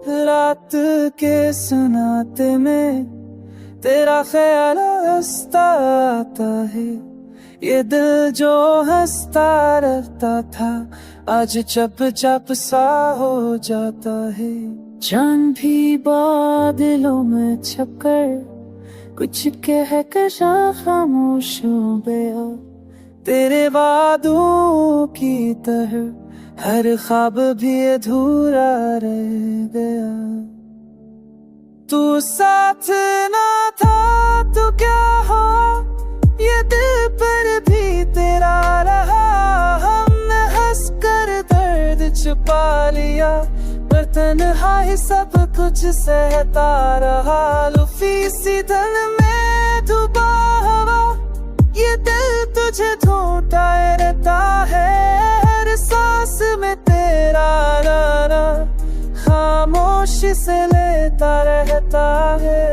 रात के सन्नाटे में तेरा ख्याल हंसता आता है। ये दिल जो हंसता रहता था आज चप चप सा हो जाता है। चांद भी बादलों में छपकर कुछ कह कर खामोश हो गया। तेरे वादों की तरह हर ख्वाब भी अधूरा रह गया। तू साथ ना था तो क्या हो, ये दिल पर भी तेरा रहा। हमने हंस कर दर्द छुपा लिया, पर तन्हाई सब कुछ सहता रहा। लुफी सी धन में डूबा हवा, ये दिल तुझे ढूंढता रहता है। हर सांस में तेरा नारा खामोशी से लेता रहता है।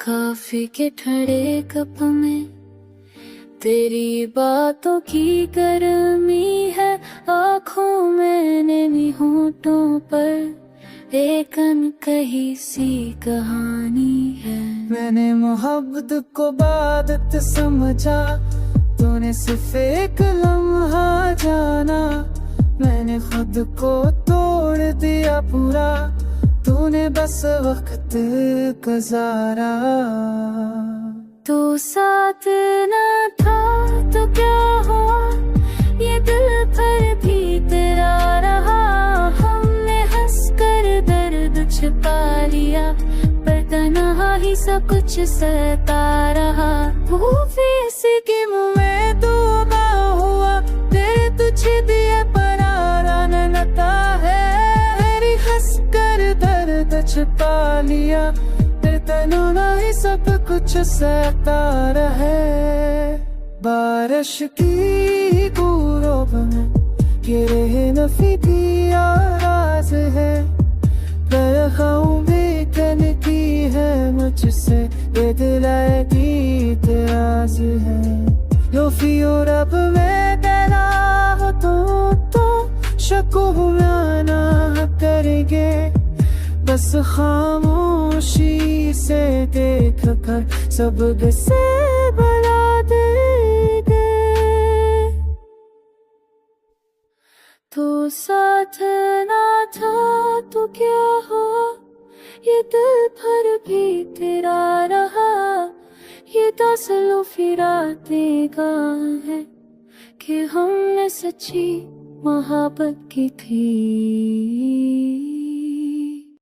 कॉफी के ठंडे कप में तेरी बातों की गर्मी है। आँखों में नमी, होठों पर एक अनकही सी कहानी है। मैंने मोहब्बत को बादत समझा, तूने सिर्फ एक लम्हा जाना। मैंने खुद को तोड़ दिया पूरा, तूने बस वक्त गुजारा। तू साथ ना था तो क्या हुआ, ये दिल पर भी तेरा रहा। हमने हंस कर दर्द छुपा लिया, पर तन्हाई सब कुछ सहता रहा। वो फीसी की मुँह में डूबा हुआ, तेरे तुझे दिए पर आरान नता है। मेरी हंस कर दर्द छुपा लिया, फिर तन्हाई सब कुछ सहता रहे। बारिश की बूंदों में गिरे नफी की आवाज है। बरखाऊं भी की है मुझसे, ये दिल की इतराज है। लोफी और अब मैं तेरा हो तो शको ना करेंगे। बस खामोशी से देख कर सब से बुला देंगे। तो साथ ना था तो क्या हो, ये दिल पर भी तेरा रहा। ये तासलो फिरा देगा है कि हमने सच्ची मोहब्बत की थी।